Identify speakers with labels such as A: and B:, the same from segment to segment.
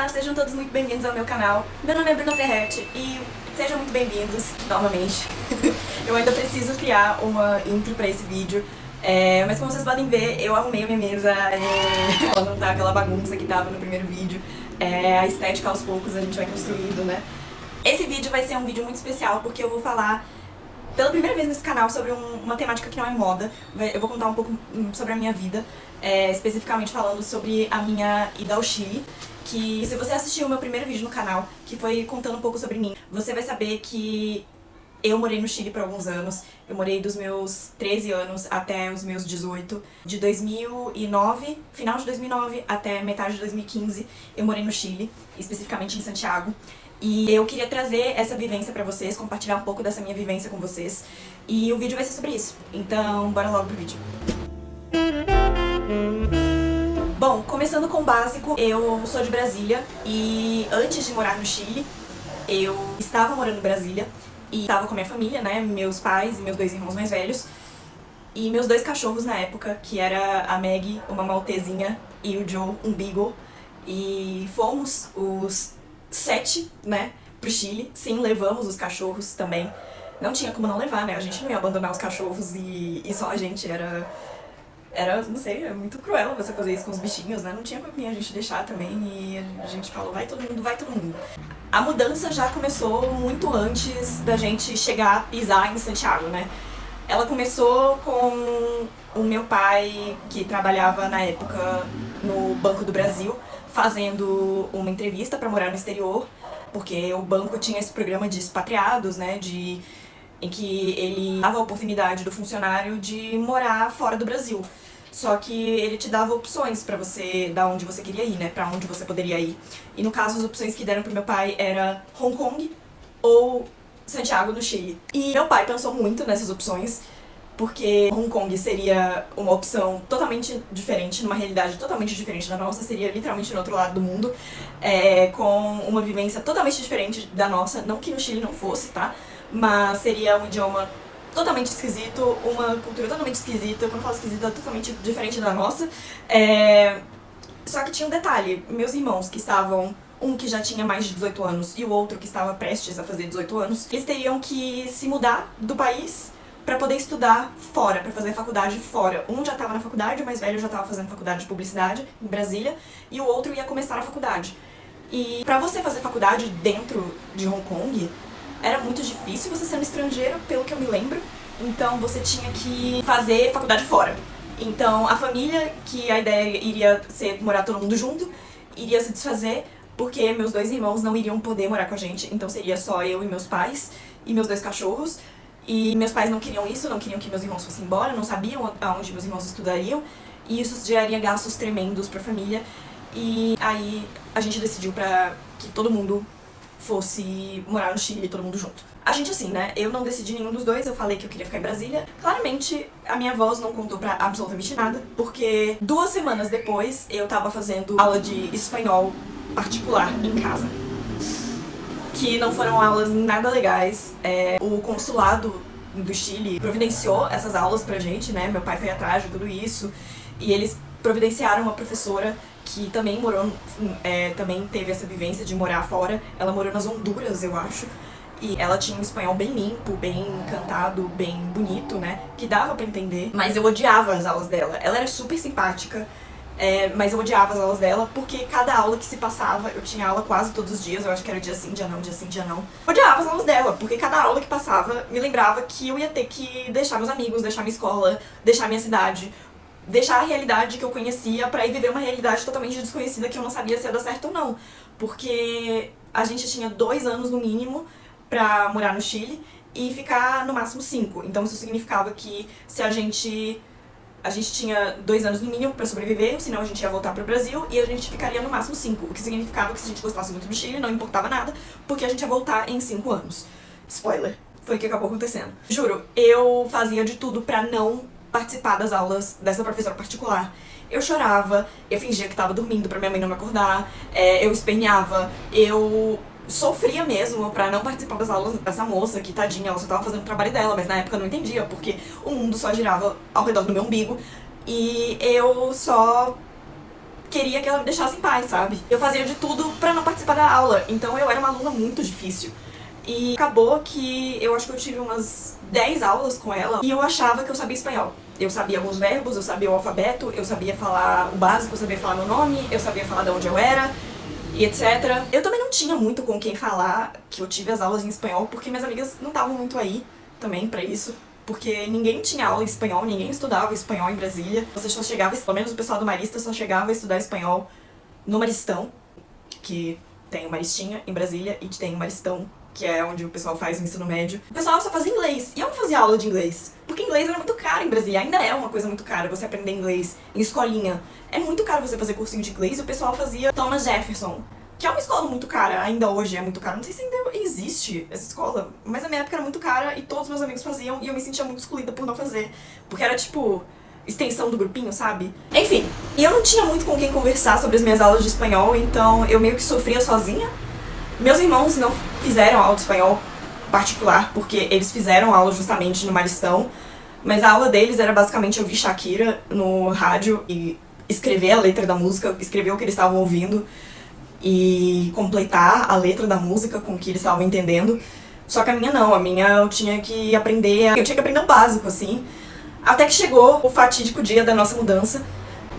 A: sejam todos muito bem-vindos ao meu canal. Meu nome é Bruna Ferretti e sejam muito bem-vindos novamente. Eu ainda preciso criar uma intro pra esse vídeo, mas como vocês podem ver, eu arrumei a minha mesa, ela não tá aquela bagunça que tava no primeiro vídeo. A estética aos poucos a gente vai construindo, né? Esse vídeo vai ser um vídeo muito especial porque eu vou falar pela primeira vez nesse canal sobre uma temática que não é moda. Eu vou contar um pouco sobre a minha vida, especificamente falando sobre a minha ida ao Chile. Que se você assistiu o meu primeiro vídeo no canal, que foi contando um pouco sobre mim, você vai saber que eu morei no Chile por alguns anos. Eu morei dos meus 13 anos até os meus 18. De 2009, final de 2009 até metade de 2015, eu morei no Chile, especificamente em Santiago. E eu queria trazer essa vivência pra vocês, compartilhar um pouco dessa minha vivência com vocês. E o vídeo vai ser sobre isso. Então, bora logo pro vídeo. Bom, começando com o básico, eu sou de Brasília e antes de morar no Chile, eu estava morando em Brasília e estava com a minha família, né, meus pais e meus dois irmãos mais velhos e meus dois cachorros na época, que era a Maggie, uma maltezinha, e o Joe, um beagle, e fomos os 7, né, pro Chile. Sim, levamos os cachorros também. Não tinha como não levar, né, a gente não ia abandonar os cachorros e só a gente, não sei, é muito cruel você fazer isso com os bichinhos, né? Não tinha pra mim a gente deixar também e a gente falou, vai todo mundo, vai todo mundo. A mudança já começou muito antes da gente chegar a pisar em Santiago, né? Ela começou com o meu pai, que trabalhava na época no Banco do Brasil, fazendo uma entrevista pra morar no exterior, porque o banco tinha esse programa de expatriados, né? Em que ele dava a oportunidade do funcionário de morar fora do Brasil. Só que ele te dava opções pra você, da onde você queria ir, né, pra onde você poderia ir. E no caso, as opções que deram pro meu pai era Hong Kong ou Santiago do Chile. E meu pai pensou muito nessas opções, porque Hong Kong seria uma opção totalmente diferente, numa realidade totalmente diferente da nossa, seria literalmente no outro lado do mundo, com uma vivência totalmente diferente da nossa, não que no Chile não fosse, tá? Mas seria um idioma totalmente esquisito, uma cultura totalmente esquisita, quando eu falo esquisita, totalmente diferente da nossa. Só que tinha um detalhe, meus irmãos que estavam, um que já tinha mais de 18 anos e o outro que estava prestes a fazer 18 anos, eles teriam que se mudar do país pra poder estudar fora, pra fazer faculdade fora. Um já estava na faculdade, o mais velho já estava fazendo faculdade de publicidade em Brasília, e o outro ia começar a faculdade. E pra você fazer faculdade dentro de Hong Kong, era muito difícil você sendo estrangeiro, pelo que eu me lembro. Então você tinha que fazer faculdade fora. Então a família, que a ideia iria ser morar todo mundo junto, iria se desfazer, porque meus dois irmãos não iriam poder morar com a gente. Então seria só eu e meus pais e meus dois cachorros. E meus pais não queriam isso, não queriam que meus irmãos fossem embora, não sabiam aonde meus irmãos estudariam. E isso geraria gastos tremendos pra família. E aí a gente decidiu que todo mundo fosse morar no Chile, todo mundo junto. A gente assim, né, eu não decidi nenhum dos dois, eu falei que eu queria ficar em Brasília. Claramente, a minha voz não contou pra absolutamente nada, porque 2 semanas depois eu tava fazendo aula de espanhol particular em casa. Que não foram aulas nada legais. O consulado do Chile providenciou essas aulas pra gente, né, meu pai foi atrás de tudo isso, e eles providenciaram uma professora que também morou, também teve essa vivência de morar fora. Ela morou nas Honduras, eu acho. E ela tinha um espanhol bem limpo, bem cantado, bem bonito, né? Que dava pra entender. Mas eu odiava as aulas dela. Ela era super simpática, mas eu odiava as aulas dela porque cada aula que se passava, eu tinha aula quase todos os dias, eu acho que era dia sim, dia não, dia sim, dia não. Eu odiava as aulas dela, porque cada aula que passava me lembrava que eu ia ter que deixar meus amigos, deixar minha escola, deixar minha cidade, deixar a realidade que eu conhecia pra ir viver uma realidade totalmente desconhecida que eu não sabia se ia dar certo ou não. Porque a gente tinha 2 anos no mínimo pra morar no Chile e ficar no máximo 5. Então isso significava que se a gente tinha 2 anos no mínimo pra sobreviver, senão a gente ia voltar pro Brasil e a gente ficaria no máximo 5. O que significava que se a gente gostasse muito do Chile, não importava nada, porque a gente ia voltar em 5 anos. Spoiler. Foi o que acabou acontecendo. Juro, eu fazia de tudo pra não participar das aulas dessa professora particular. Eu chorava, eu fingia que tava dormindo pra minha mãe não me acordar, eu esperneava, eu sofria mesmo pra não participar das aulas dessa moça, que tadinha, ela só tava fazendo o trabalho dela, mas na época eu não entendia, porque o mundo só girava ao redor do meu umbigo e eu só queria que ela me deixasse em paz, sabe? Eu fazia de tudo pra não participar da aula, então eu era uma aluna muito difícil. E acabou que eu acho que eu tive umas 10 aulas com ela e eu achava que eu sabia espanhol. Eu sabia alguns verbos, eu sabia o alfabeto, eu sabia falar o básico, eu sabia falar meu nome, eu sabia falar de onde eu era, e etc. Eu também não tinha muito com quem falar que eu tive as aulas em espanhol, porque minhas amigas não estavam muito aí também pra isso. Porque ninguém tinha aula em espanhol, ninguém estudava espanhol em Brasília. Você só chegava, pelo menos o pessoal do Marista só chegava a estudar espanhol no Maristão, que tem o Maristinha em Brasília e tem o Maristão, que é onde o pessoal faz o ensino médio. O pessoal só fazia inglês, e eu não fazia aula de inglês, porque inglês era muito caro em Brasília, ainda é uma coisa muito cara você aprender inglês em escolinha. É muito caro você fazer cursinho de inglês, e o pessoal fazia Thomas Jefferson, que é uma escola muito cara, ainda hoje é muito cara. Não sei se ainda existe essa escola, mas na minha época era muito cara e todos meus amigos faziam e eu me sentia muito excluída por não fazer. Porque era tipo extensão do grupinho, sabe? Enfim, e eu não tinha muito com quem conversar sobre as minhas aulas de espanhol, então eu meio que sofria sozinha. Meus irmãos não fizeram aula de espanhol particular, porque eles fizeram aula justamente no Maristão, mas a aula deles era basicamente ouvir Shakira no rádio e escrever a letra da música, escrever o que eles estavam ouvindo e completar a letra da música com o que eles estavam entendendo. Só que a minha não, a minha eu tinha que aprender o básico, assim. Até que chegou o fatídico dia da nossa mudança,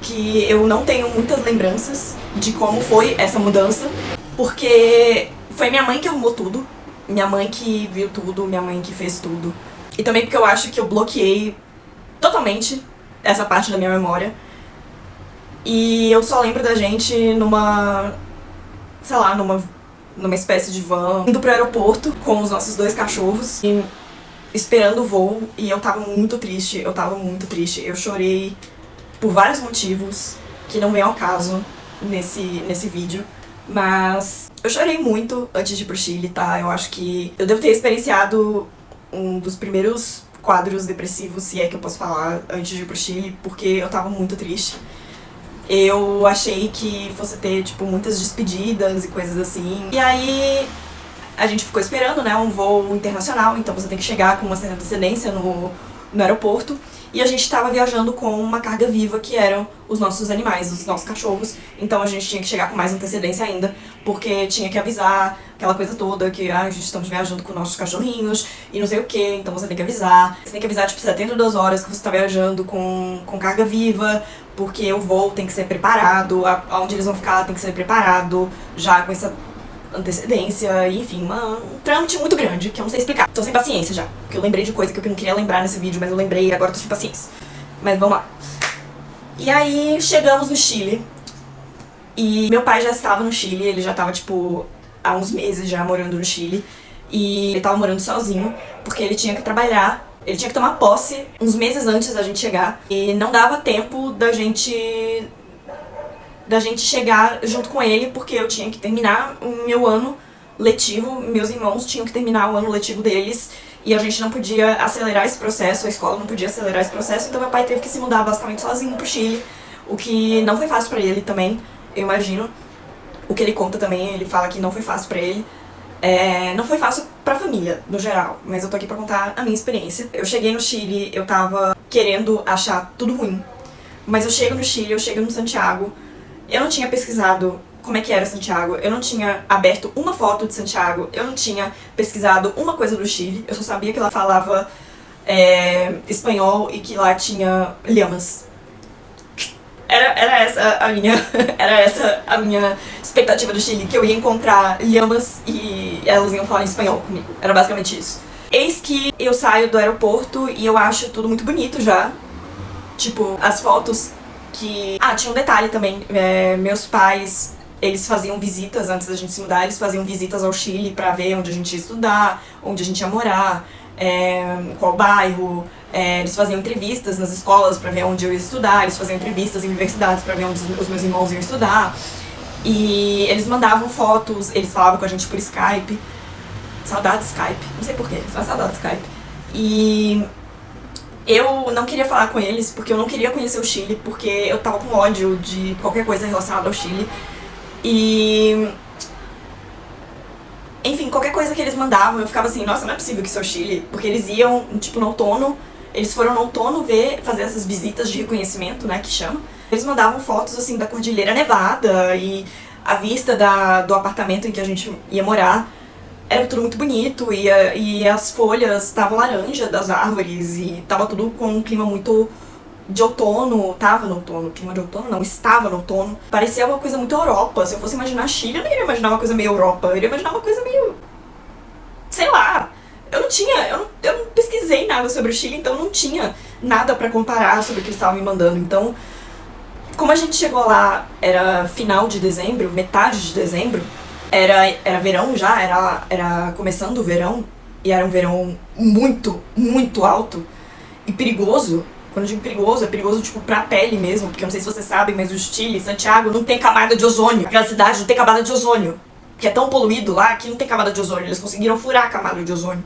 A: que eu não tenho muitas lembranças de como foi essa mudança, porque foi minha mãe que arrumou tudo, minha mãe que viu tudo, minha mãe que fez tudo. E também porque eu acho que eu bloqueei totalmente essa parte da minha memória. E eu só lembro da gente numa espécie de van, indo pro aeroporto com os nossos 2 cachorros e esperando o voo, e eu tava muito triste, eu chorei por vários motivos que não vem ao caso nesse vídeo, mas eu chorei muito antes de ir pro Chile, tá? Eu acho que eu devo ter experienciado um dos primeiros quadros depressivos, se é que eu posso falar, antes de ir pro Chile, porque eu tava muito triste. Eu achei que fosse ter, tipo, muitas despedidas e coisas assim. E aí a gente ficou esperando, né, um voo internacional, então você tem que chegar com uma certa antecedência no aeroporto. E a gente estava viajando com uma carga viva, que eram os nossos animais, os nossos cachorros. Então a gente tinha que chegar com mais antecedência ainda, porque tinha que avisar aquela coisa toda, que a gente estamos viajando com nossos cachorrinhos e não sei o que, então você tem que avisar. Você tem que avisar, tipo, 72 horas que você está viajando com carga viva, porque o voo tem que ser preparado, aonde eles vão ficar tem que ser preparado, já com essa antecedência, enfim, um trâmite muito grande, que eu não sei explicar. Tô sem paciência já, porque eu lembrei de coisa que eu não queria lembrar nesse vídeo, mas eu lembrei e agora tô sem paciência. Mas vamos lá. E aí, chegamos no Chile, e meu pai já estava no Chile, ele já tava, tipo, há uns meses já morando no Chile, e ele tava morando sozinho, porque ele tinha que trabalhar, ele tinha que tomar posse uns meses antes da gente chegar, e não dava tempo da gente chegar junto com ele, porque eu tinha que terminar o meu ano letivo, meus irmãos tinham que terminar o ano letivo deles, e a gente não podia acelerar esse processo, a escola não podia acelerar esse processo, então meu pai teve que se mudar basicamente sozinho pro Chile, o que não foi fácil pra ele também, eu imagino. O que ele conta também, ele fala que não foi fácil pra ele. Não foi fácil pra família, no geral, mas eu tô aqui pra contar a minha experiência. Eu cheguei no Chile, eu tava querendo achar tudo ruim, mas eu chego no Chile, eu chego no Santiago. Eu não tinha pesquisado como é que era Santiago, eu não tinha aberto uma foto de Santiago, eu não tinha pesquisado uma coisa do Chile, eu só sabia que lá falava espanhol e que lá tinha lhamas. Era essa a minha expectativa do Chile, que eu ia encontrar lhamas e elas iam falar em espanhol comigo. Era basicamente isso. Eis que eu saio do aeroporto e eu acho tudo muito bonito já. Tipo, as fotos que... tinha um detalhe também. Meus pais, eles faziam visitas antes da gente se mudar, eles faziam visitas ao Chile pra ver onde a gente ia estudar, onde a gente ia morar, qual bairro. Eles faziam entrevistas nas escolas pra ver onde eu ia estudar, eles faziam entrevistas em universidades pra ver onde os meus irmãos iam estudar. E eles mandavam fotos, eles falavam com a gente por Skype. Saudade de Skype, não sei porquê, só saudade de Skype. E eu não queria falar com eles porque eu não queria conhecer o Chile, porque eu tava com ódio de qualquer coisa relacionada ao Chile. E... enfim, qualquer coisa que eles mandavam, eu ficava assim, nossa, não é possível que isso é o Chile. Porque eles iam, tipo, no outono, eles foram no outono fazer essas visitas de reconhecimento, né, que chama. Eles mandavam fotos, assim, da Cordilheira Nevada e a vista do apartamento em que a gente ia morar. Era tudo muito bonito e as folhas estavam laranja das árvores e tava tudo com um clima muito de outono. Tava no outono, clima de outono não, estava no outono. Parecia uma coisa muito Europa. Se eu fosse imaginar Chile, eu não iria imaginar uma coisa meio Europa. Eu iria imaginar uma coisa meio... sei lá. Eu não pesquisei nada sobre o Chile, então não tinha nada pra comparar sobre o que eles estavam me mandando. Então, como a gente chegou lá, era final de dezembro, metade de dezembro, era verão já, era começando o verão, e era um verão muito, muito alto e perigoso. Quando eu digo perigoso, é perigoso tipo pra pele mesmo, porque eu não sei se vocês sabem, mas o Chile, Santiago, não tem camada de ozônio. Aquela cidade não tem camada de ozônio, que é tão poluído lá que não tem camada de ozônio. Eles conseguiram furar a camada de ozônio.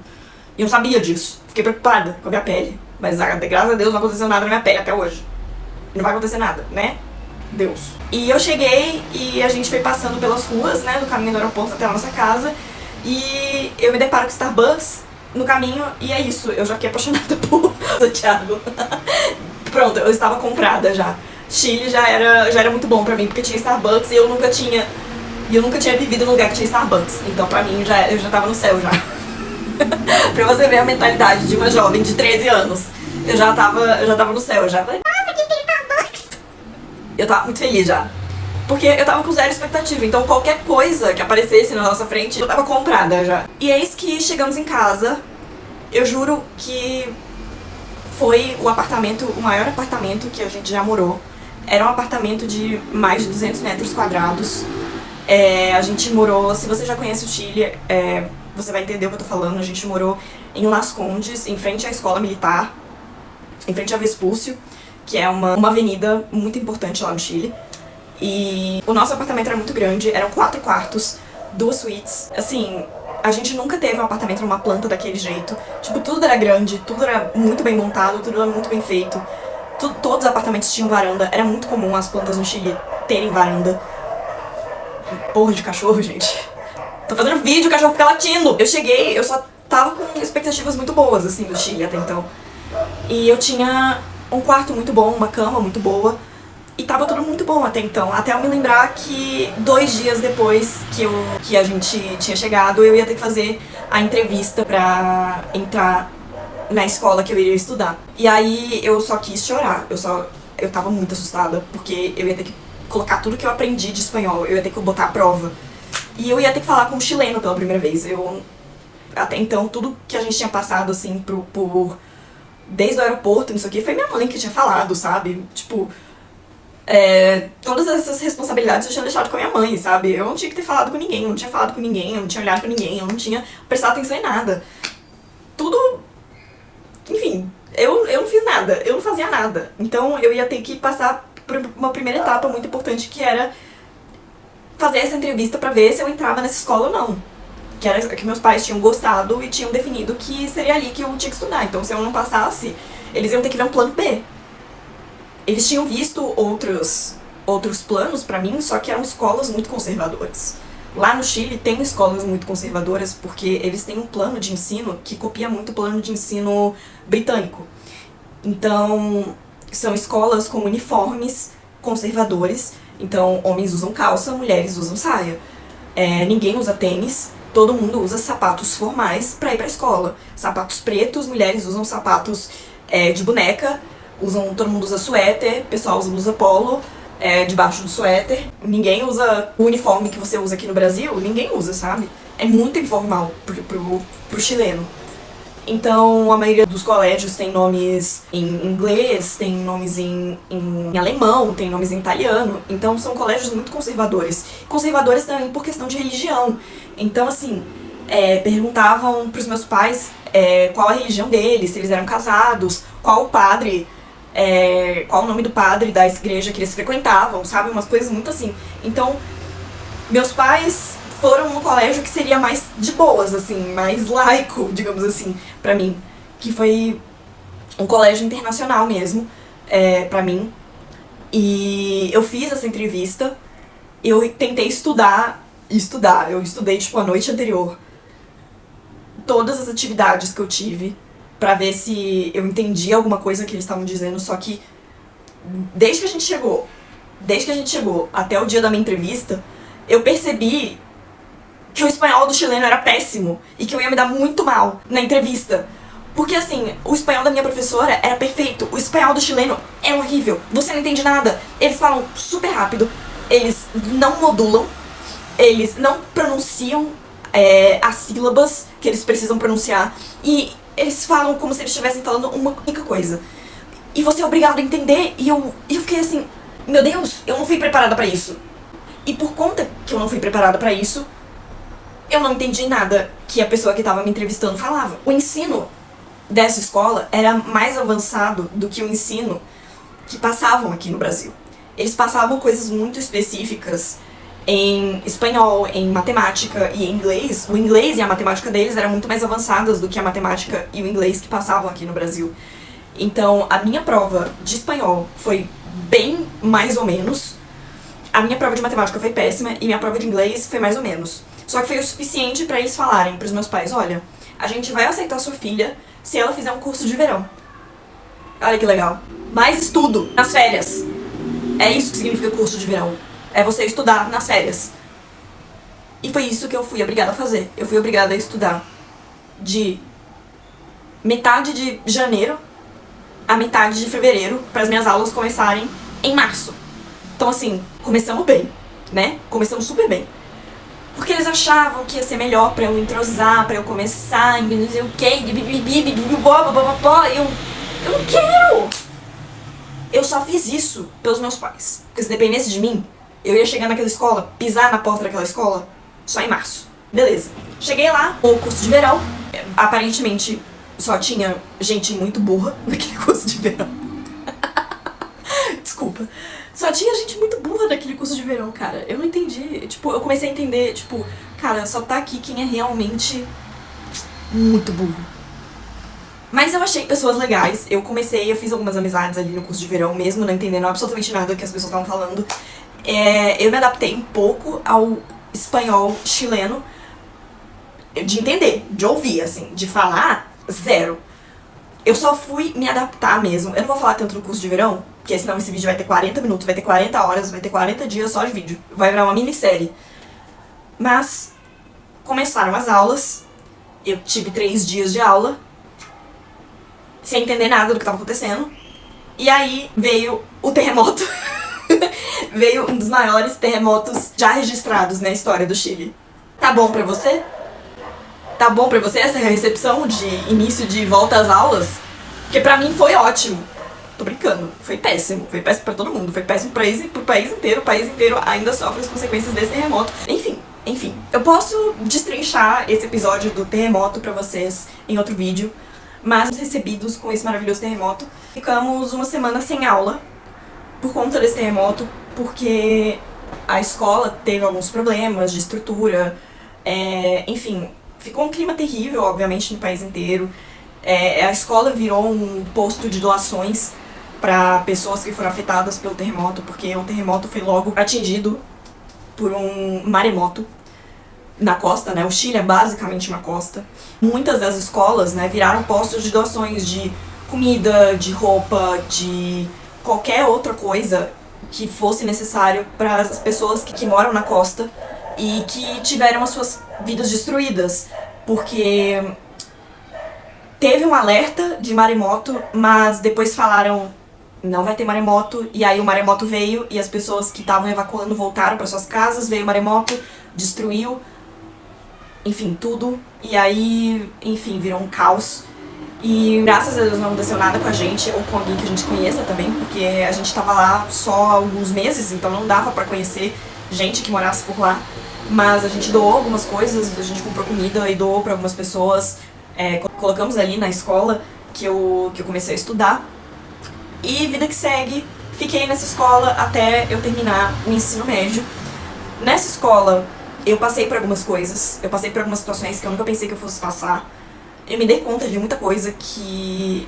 A: E eu não sabia disso. Fiquei preocupada com a minha pele. Mas graças a Deus não aconteceu nada na minha pele até hoje. E não vai acontecer nada, né? Deus. E eu cheguei e a gente foi passando pelas ruas, né, do caminho do aeroporto até a nossa casa, e eu me deparo com Starbucks no caminho, e é isso, eu já fiquei apaixonada por Santiago. Pronto, eu estava comprada já. Chile já era muito bom pra mim, porque tinha Starbucks e eu nunca tinha vivido num lugar que tinha Starbucks. Então pra mim eu já tava no céu já. Pra você ver a mentalidade de uma jovem de 13 anos. Eu já tava no céu já. Eu tava muito feliz já. Porque eu tava com zero expectativa, então qualquer coisa que aparecesse na nossa frente, eu tava comprada já. E eis que chegamos em casa, eu juro que foi o maior apartamento que a gente já morou. Era um apartamento de mais de 200 metros quadrados. A gente morou, se você já conhece o Chile, você vai entender o que eu tô falando. A gente morou em Las Condes, em frente à escola militar, em frente a Vespúcio, que é uma avenida muito importante lá no Chile. E o nosso apartamento era muito grande, eram 4 quartos, 2 suítes. Assim, a gente nunca teve um apartamento numa planta daquele jeito. Tipo, tudo era grande, tudo era muito bem montado, tudo era muito bem feito. Todos os apartamentos tinham varanda, era muito comum as plantas no Chile terem varanda. Porra de cachorro, gente. Tô fazendo vídeo, o cachorro fica latindo. Eu cheguei, eu só tava com expectativas muito boas, assim, do Chile até então. E eu tinha um quarto muito bom, uma cama muito boa. E tava tudo muito bom até então. Até eu me lembrar que 2 dias depois que a gente tinha chegado, eu ia ter que fazer a entrevista pra entrar na escola que eu iria estudar. E aí eu só quis chorar. Eu tava muito assustada, porque eu ia ter que colocar tudo que eu aprendi de espanhol. Eu ia ter que botar a prova. E eu ia ter que falar com um chileno pela primeira vez. Até então, tudo que a gente tinha passado, assim, desde o aeroporto, isso aqui, foi minha mãe que tinha falado, sabe? Tipo, todas essas responsabilidades eu tinha deixado com a minha mãe, sabe? Eu não tinha que ter falado com ninguém, eu não tinha falado com ninguém, eu não tinha olhado pra ninguém, eu não tinha prestado atenção em nada. Tudo... Enfim, eu não fiz nada, eu não fazia nada. Então eu ia ter que passar por uma primeira etapa muito importante, que era fazer essa entrevista pra ver se eu entrava nessa escola ou não. Que era que meus pais tinham gostado e tinham definido que seria ali que eu tinha que estudar. Então, se eu não passasse, eles iam ter que ver um plano B. Eles tinham visto outros planos pra mim, só que eram escolas muito conservadoras. Lá no Chile tem escolas muito conservadoras porque eles têm um plano de ensino que copia muito o plano de ensino britânico. Então, são escolas com uniformes conservadores. Então, homens usam calça, mulheres usam saia. Ninguém usa tênis. Todo mundo usa sapatos formais pra ir pra escola. Sapatos pretos, mulheres usam sapatos de boneca, todo mundo usa suéter, pessoal usa blusa polo debaixo do suéter. Ninguém usa o uniforme que você usa aqui no Brasil, ninguém usa, sabe? É muito informal pro chileno. Então, a maioria dos colégios tem nomes em inglês, tem nomes em alemão, tem nomes em italiano. Então, são colégios muito conservadores. Conservadores também por questão de religião. Então, assim, perguntavam pros meus pais qual a religião deles, se eles eram casados, qual o nome do padre da igreja que eles frequentavam, sabe? Umas coisas muito assim. Então, meus pais foram num colégio que seria mais de boas, assim, mais laico, digamos assim, pra mim. Que foi um colégio internacional mesmo, pra mim. E eu fiz essa entrevista, eu tentei estudar. Eu estudei, tipo, a noite anterior. Todas as atividades que eu tive, pra ver se eu entendia alguma coisa que eles estavam dizendo, só que desde que a gente chegou até o dia da minha entrevista, eu percebi que o espanhol do chileno era péssimo e que eu ia me dar muito mal na entrevista. Porque assim, o espanhol da minha professora era perfeito, o espanhol do chileno é horrível, você não entende nada. Eles falam super rápido, eles não modulam, eles não pronunciam as sílabas que eles precisam pronunciar e eles falam como se eles estivessem falando uma única coisa. E você é obrigado a entender e eu fiquei assim, meu Deus, eu não fui preparada pra isso. E por conta que eu não fui preparada pra isso, eu não entendi nada que a pessoa que estava me entrevistando falava. O ensino dessa escola era mais avançado do que o ensino que passavam aqui no Brasil. Eles passavam coisas muito específicas em espanhol, em matemática e em inglês. O inglês e a matemática deles eram muito mais avançadas do que a matemática e o inglês que passavam aqui no Brasil. Então, a minha prova de espanhol foi bem mais ou menos. A minha prova de matemática foi péssima e minha prova de inglês foi mais ou menos. Só que foi o suficiente pra eles falarem pros meus pais, olha, a gente vai aceitar sua filha se ela fizer um curso de verão. Olha que legal. Mais estudo nas férias. É isso que significa curso de verão. É você estudar nas férias. E foi isso que eu fui obrigada a fazer. Eu fui obrigada a estudar de metade de janeiro a metade de fevereiro para as minhas aulas começarem em março. Então assim, começamos bem, né? Começamos super bem. Porque eles achavam que ia ser melhor pra eu entrosar, pra eu começar, e não sei o que, eu não quero! Eu só fiz isso pelos meus pais. Porque se dependesse de mim, eu ia chegar naquela escola, pisar na porta daquela escola, só em março. Beleza. Cheguei lá, o curso de verão, aparentemente só tinha gente muito burra naquele curso de verão. Desculpa. Só tinha gente muito burra naquele curso de verão, cara. Eu não entendi. Tipo, eu comecei a entender, tipo, cara, só tá aqui quem é realmente muito burro. Mas eu achei pessoas legais. Eu fiz algumas amizades ali no curso de verão, mesmo não entendendo absolutamente nada do que as pessoas estavam falando. Eu me adaptei um pouco ao espanhol chileno, de entender, de ouvir, assim, de falar, zero. Eu só fui me adaptar mesmo. Eu não vou falar tanto no curso de verão, porque senão esse vídeo vai ter 40 minutos, vai ter 40 horas, vai ter 40 dias só de vídeo. Vai virar uma minissérie. Mas começaram as aulas, eu tive 3 dias de aula, sem entender nada do que estava acontecendo. E aí veio o terremoto. Veio um dos maiores terremotos já registrados na história do Chile. Tá bom pra você? Tá bom pra você essa recepção de início de volta às aulas? Porque pra mim foi ótimo. Tô brincando, foi péssimo pra todo mundo, foi péssimo pro país inteiro, o país inteiro ainda sofre as consequências desse terremoto. Enfim, eu posso destrinchar esse episódio do terremoto pra vocês em outro vídeo, mas recebidos com esse maravilhoso terremoto, ficamos uma semana sem aula por conta desse terremoto, porque a escola teve alguns problemas de estrutura, enfim, ficou um clima terrível, obviamente, no país inteiro. A escola virou um posto de doações para pessoas que foram afetadas pelo terremoto, porque o terremoto foi logo atingido por um maremoto na costa, né? O Chile é basicamente uma costa. Muitas das escolas, né, viraram postos de doações de comida, de roupa, de qualquer outra coisa que fosse necessário para as pessoas que moram na costa e que tiveram as suas vidas destruídas, porque teve um alerta de maremoto, mas depois falaram não vai ter maremoto, e aí o maremoto veio e as pessoas que estavam evacuando voltaram para suas casas, veio o maremoto, destruiu, enfim, tudo, e aí, enfim, virou um caos. E graças a Deus não aconteceu nada com a gente, ou com alguém que a gente conheça também, porque a gente tava lá só há alguns meses, então não dava pra conhecer gente que morasse por lá. Mas a gente doou algumas coisas, a gente comprou comida e doou pra algumas pessoas, colocamos ali na escola que eu comecei a estudar. E vida que segue, fiquei nessa escola até eu terminar o ensino médio. Nessa escola eu passei por algumas coisas, eu passei por algumas situações que eu nunca pensei que eu fosse passar. Eu me dei conta de muita coisa que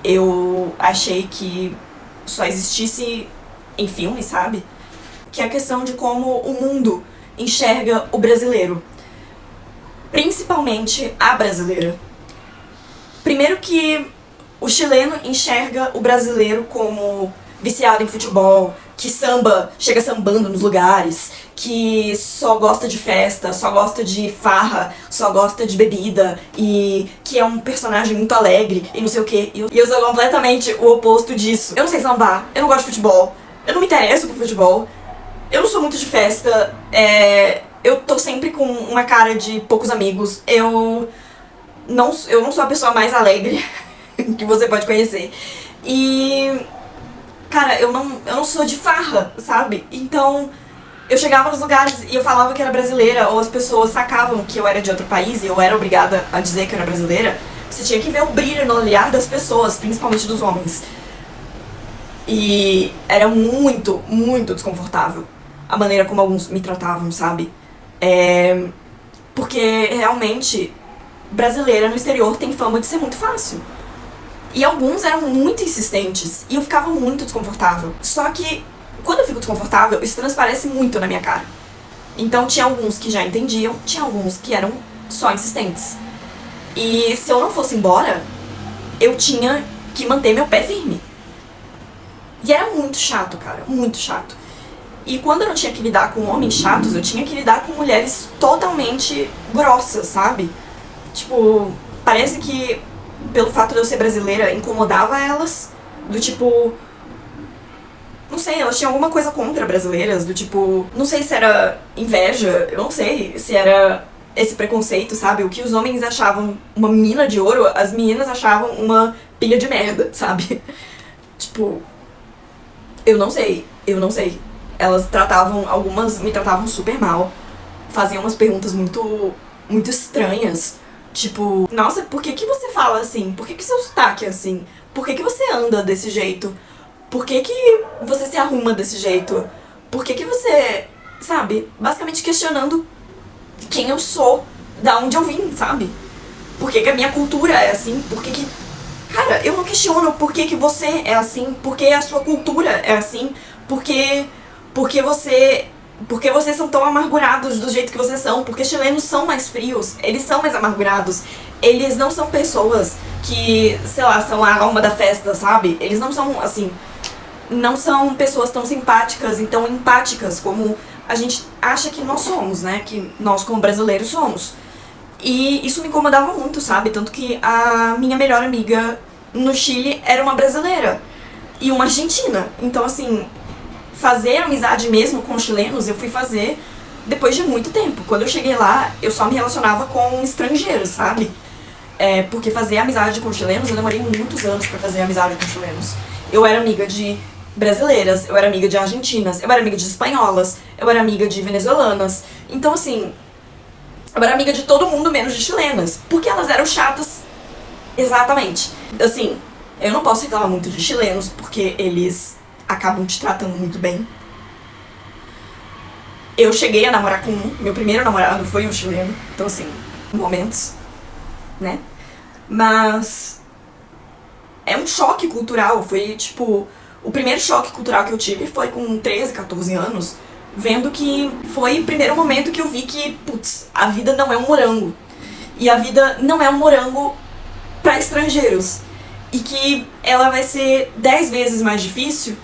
A: eu achei que só existisse em filme, sabe? Que é a questão de como o mundo enxerga o brasileiro. Principalmente a brasileira. Primeiro que o chileno enxerga o brasileiro como viciado em futebol, que chega sambando nos lugares, que só gosta de festa, só gosta de farra, só gosta de bebida e que é um personagem muito alegre e não sei o que. E eu sou completamente o oposto disso. Eu não sei sambar, eu não gosto de futebol, eu não me interesso por futebol, eu não sou muito de festa, eu tô sempre com uma cara de poucos amigos, eu não sou a pessoa mais alegre que você pode conhecer. E, cara, eu não sou de farra, sabe? Então, eu chegava nos lugares e eu falava que era brasileira, ou as pessoas sacavam que eu era de outro país e eu era obrigada a dizer que eu era brasileira. Você tinha que ver o brilho no olhar das pessoas, principalmente dos homens. E era muito, muito desconfortável a maneira como alguns me tratavam, sabe? Porque realmente brasileira no exterior tem fama de ser muito fácil. E alguns eram muito insistentes e eu ficava muito desconfortável. Só que quando eu fico desconfortável, isso transparece muito na minha cara. Então tinha alguns que já entendiam, tinha alguns que eram só insistentes. E se eu não fosse embora, eu tinha que manter meu pé firme. E era muito chato, cara, muito chato. E quando eu não tinha que lidar com homens chatos, eu tinha que lidar com mulheres totalmente grossas, sabe? Tipo, parece que pelo fato de eu ser brasileira incomodava elas, do tipo... Não sei, elas tinham alguma coisa contra brasileiras, do tipo... Não sei se era inveja, eu não sei se era esse preconceito, sabe? O que os homens achavam uma mina de ouro, as meninas achavam uma pilha de merda, sabe? Tipo... Eu não sei. Elas algumas me tratavam super mal, faziam umas perguntas muito estranhas. Tipo, nossa, por que você fala assim? Por que seu sotaque é assim? Por que você anda desse jeito? Por que você se arruma desse jeito? Por que você, sabe? Basicamente questionando quem eu sou, da onde eu vim, sabe? Por que a minha cultura é assim? Cara, eu não questiono por que você é assim, por que a sua cultura é assim, por que vocês são tão amargurados do jeito que vocês são, porque chilenos são mais frios, eles são mais amargurados, eles não são pessoas que, sei lá, são a alma da festa, sabe? Eles não são, assim, não são pessoas tão simpáticas e tão empáticas como a gente acha que nós somos, né? Que nós como brasileiros somos. E isso me incomodava muito, sabe? Tanto que a minha melhor amiga no Chile era uma brasileira e uma argentina. Então, assim, fazer amizade mesmo com chilenos eu fui fazer depois de muito tempo. Quando eu cheguei lá, eu só me relacionava com estrangeiros, sabe? Porque fazer amizade com chilenos, eu demorei muitos anos pra fazer amizade com chilenos. Eu era amiga de brasileiras, eu era amiga de argentinas, eu era amiga de espanholas, eu era amiga de venezuelanas. Então, assim, eu era amiga de todo mundo menos de chilenas, porque elas eram chatas. Exatamente. Assim, eu não posso reclamar muito de chilenos, porque eles acabam te tratando muito bem. Eu cheguei a namorar com meu primeiro namorado foi um chileno, então assim, momentos, né? Mas é um choque cultural, foi tipo, o primeiro choque cultural que eu tive foi com 13, 14 anos, vendo que foi o primeiro momento que eu vi que, putz, a vida não é um morango. E a vida não é um morango pra estrangeiros. E que ela vai ser 10 vezes mais difícil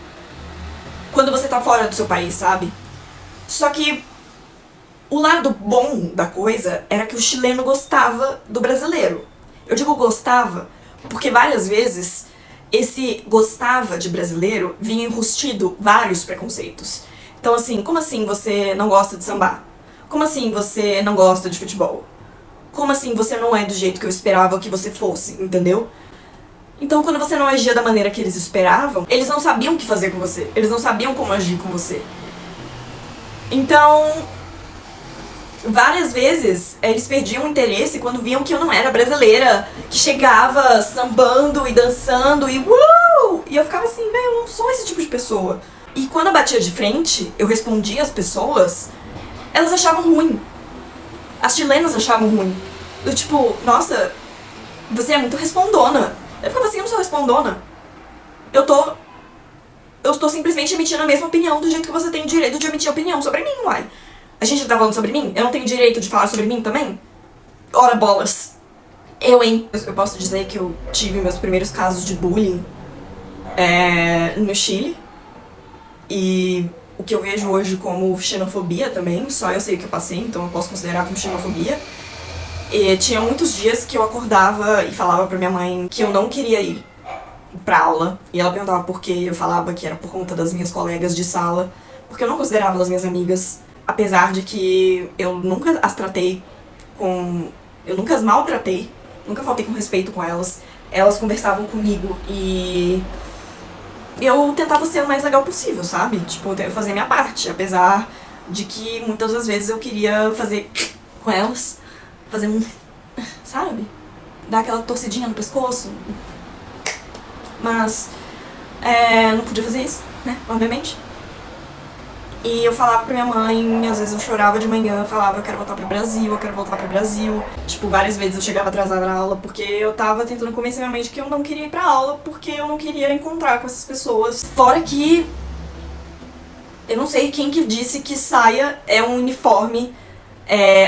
A: quando você tá fora do seu país, sabe? Só que o lado bom da coisa era que o chileno gostava do brasileiro. Eu digo gostava porque várias vezes esse gostava de brasileiro vinha enrustido vários preconceitos. Então assim, como assim você não gosta de sambar? Como assim você não gosta de futebol? Como assim você não é do jeito que eu esperava que você fosse, entendeu? Então, quando você não agia da maneira que eles esperavam, eles não sabiam o que fazer com você. Eles não sabiam como agir com você. Então, várias vezes, eles perdiam o interesse quando viam que eu não era brasileira, que chegava sambando e dançando e E eu ficava assim, eu não sou esse tipo de pessoa. E quando eu batia de frente, eu respondia às pessoas, elas achavam ruim. As chilenas achavam ruim. Eu tipo, nossa, você é muito respondona. Eu ficava assim, eu não sou respondona. Eu estou simplesmente emitindo a mesma opinião do jeito que você tem o direito de emitir opinião sobre mim, uai. A gente tá falando sobre mim? Eu não tenho direito de falar sobre mim também? Ora bolas. Eu posso dizer que eu tive meus primeiros casos de bullying no Chile. e o que eu vejo hoje como xenofobia também, só eu sei o que eu passei, então eu posso considerar como xenofobia. E tinha muitos dias que eu acordava e falava pra minha mãe que eu não queria ir pra aula, e ela perguntava por quê, eu falava que era por conta das minhas colegas de sala, porque eu não considerava elas minhas amigas, apesar de que eu nunca as tratei com... eu nunca as maltratei, nunca faltei com respeito com elas. Elas conversavam comigo e eu tentava ser o mais legal possível, sabe? Tipo, eu fazia minha parte, apesar de que muitas das vezes eu queria fazer com elas, fazer um, sabe? Dar aquela torcidinha no pescoço. Mas não podia fazer isso, né? Obviamente. E eu falava pra minha mãe, às vezes eu chorava de manhã, falava eu quero voltar pro Brasil, eu quero voltar pro Brasil. Tipo, várias vezes eu chegava atrasada na aula porque eu tava tentando convencer minha mãe de que eu não queria ir pra aula porque eu não queria encontrar com essas pessoas. Fora que eu não sei quem que disse que saia é um uniforme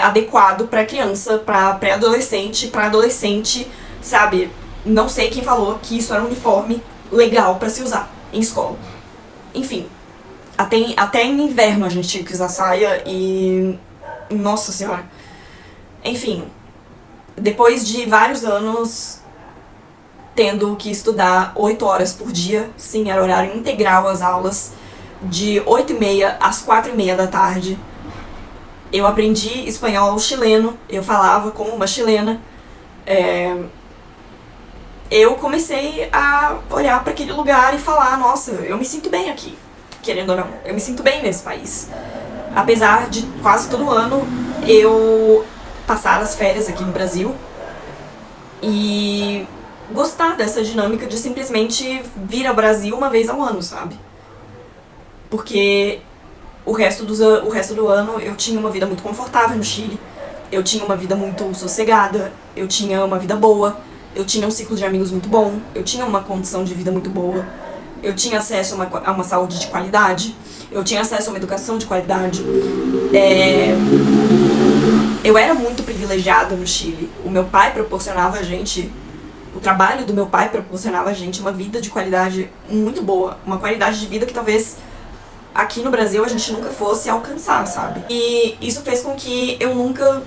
A: adequado pra criança, pra pré-adolescente, pra adolescente, sabe? Não sei quem falou que isso era um uniforme legal pra se usar em escola. Enfim. Até em inverno a gente tinha que usar saia e... Nossa senhora. Enfim, depois de vários anos tendo que estudar 8 horas por dia, sim, era horário integral as aulas, de 8h30 às 4h30 da tarde, eu aprendi espanhol chileno, eu falava como uma chilena. Eu comecei a olhar para aquele lugar e falar, nossa, eu me sinto bem aqui. Querendo ou não, eu me sinto bem nesse país. Apesar de quase todo ano eu passar as férias aqui no Brasil e gostar dessa dinâmica de simplesmente vir ao Brasil uma vez ao ano, sabe? Porque o resto do ano eu tinha uma vida muito confortável no Chile, eu tinha uma vida muito sossegada, eu tinha uma vida boa, eu tinha um ciclo de amigos muito bom, eu tinha uma condição de vida muito boa. Eu tinha acesso a uma saúde de qualidade, eu tinha acesso a uma educação de qualidade. Eu era muito privilegiada no Chile. O meu pai proporcionava a gente, o trabalho do meu pai proporcionava a gente uma vida de qualidade muito boa. Uma qualidade de vida que talvez aqui no Brasil a gente nunca fosse alcançar, sabe? E isso fez com que eu nunca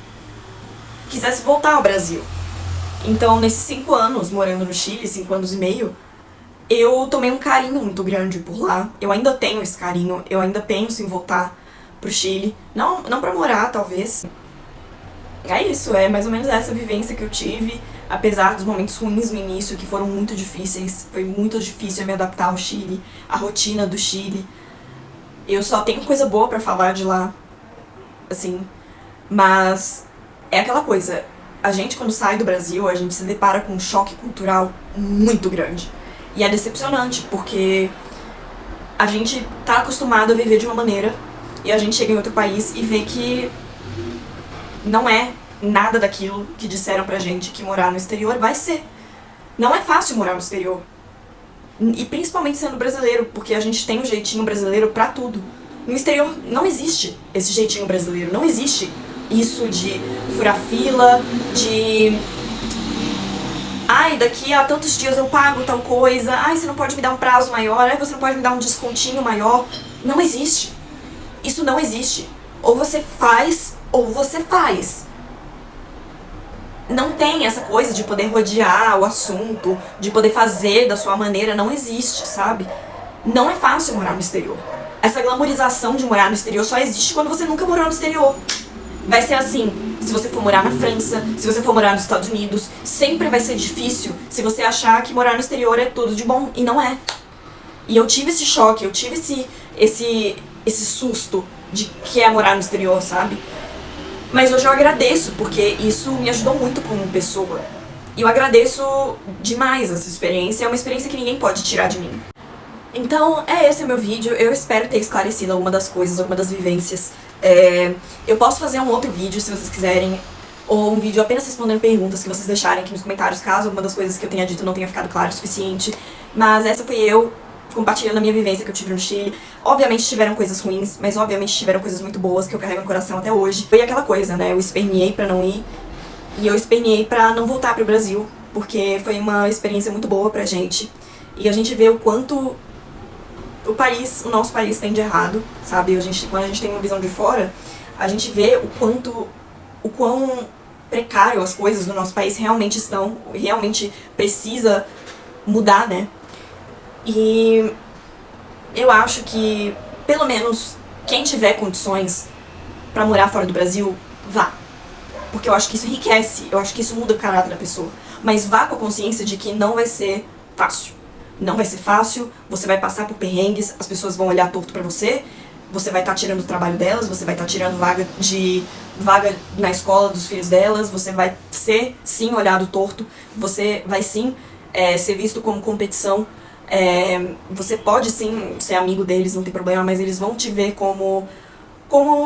A: quisesse voltar ao Brasil. Então, nesses 5 anos morando no Chile, 5 anos e meio, eu tomei um carinho muito grande por lá. Eu ainda tenho esse carinho, eu ainda penso em voltar pro Chile. Não pra morar, talvez. É isso, é mais ou menos essa vivência que eu tive. Apesar dos momentos ruins no início, que foram muito difíceis. Foi muito difícil eu me adaptar ao Chile, à rotina do Chile. Eu só tenho coisa boa pra falar de lá, assim. Mas é aquela coisa, a gente quando sai do Brasil, a gente se depara com um choque cultural muito grande. E é decepcionante, porque a gente tá acostumado a viver de uma maneira e a gente chega em outro país e vê que não é nada daquilo que disseram pra gente que morar no exterior vai ser. Não é fácil morar no exterior. E principalmente sendo brasileiro, porque a gente tem um jeitinho brasileiro pra tudo. No exterior não existe esse jeitinho brasileiro, não existe isso de furar fila, de... Ai, daqui a tantos dias eu pago tal coisa. Ai, você não pode me dar um prazo maior. Ai, você não pode me dar um descontinho maior. Não existe. Isso não existe. Ou você faz, ou você faz. Não tem essa coisa de poder rodear o assunto, de poder fazer da sua maneira. Não existe, sabe? Não é fácil morar no exterior. Essa glamorização de morar no exterior só existe quando você nunca morou no exterior. Vai ser assim, se você for morar na França, se você for morar nos Estados Unidos, sempre vai ser difícil se você achar que morar no exterior é tudo de bom, e não é. E eu tive esse choque, eu tive esse susto de que é morar no exterior, sabe? Mas hoje eu agradeço, porque isso me ajudou muito como pessoa. E eu agradeço demais essa experiência, é uma experiência que ninguém pode tirar de mim. Então, esse o meu vídeo, eu espero ter esclarecido alguma das coisas, alguma das vivências. Eu posso fazer um outro vídeo, se vocês quiserem, ou um vídeo apenas respondendo perguntas que vocês deixarem aqui nos comentários, caso alguma das coisas que eu tenha dito não tenha ficado claro o suficiente. Mas essa foi eu compartilhando a minha vivência que eu tive no Chile. Obviamente tiveram coisas ruins, mas obviamente tiveram coisas muito boas que eu carrego no coração até hoje. Foi aquela coisa, né, eu esperneei pra não ir, e eu esperneei pra não voltar pro Brasil, porque foi uma experiência muito boa pra gente. E a gente vê o quanto o nosso país tem de errado, sabe? Quando a gente tem uma visão de fora, a gente vê o quão precário as coisas no nosso país realmente estão, realmente precisa mudar, né? E eu acho que, pelo menos, quem tiver condições pra morar fora do Brasil, vá. Porque eu acho que isso enriquece, eu acho que isso muda o caráter da pessoa. Mas vá com a consciência de que não vai ser fácil. Não vai ser fácil, você vai passar por perrengues, as pessoas vão olhar torto pra você, você vai estar tirando o trabalho delas, você vai estar tirando vaga na escola dos filhos delas, você vai ser, sim, olhado torto, você vai, sim, ser visto como competição. Você pode, sim, ser amigo deles, não tem problema, mas eles vão te ver como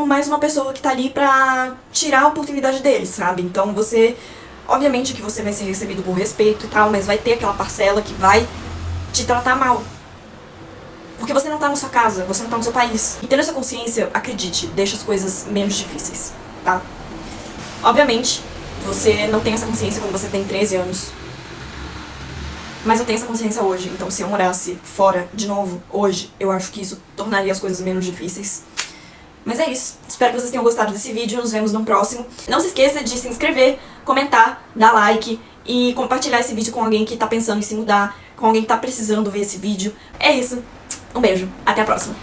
A: mais uma pessoa que tá ali pra tirar a oportunidade deles, sabe? Então obviamente que você vai ser recebido com respeito e tal, mas vai ter aquela parcela que vai te tratar mal. Porque você não tá na sua casa, você não tá no seu país. E tendo essa consciência, acredite, deixa as coisas menos difíceis, tá? Obviamente, você não tem essa consciência quando você tem 13 anos. Mas eu tenho essa consciência hoje, então se eu morasse fora de novo, hoje, eu acho que isso tornaria as coisas menos difíceis. Mas é isso, espero que vocês tenham gostado desse vídeo, nos vemos no próximo. Não se esqueça de se inscrever, comentar, dar like e compartilhar esse vídeo com alguém que tá pensando em se mudar, com alguém que tá precisando ver esse vídeo. É isso, um beijo, até a próxima.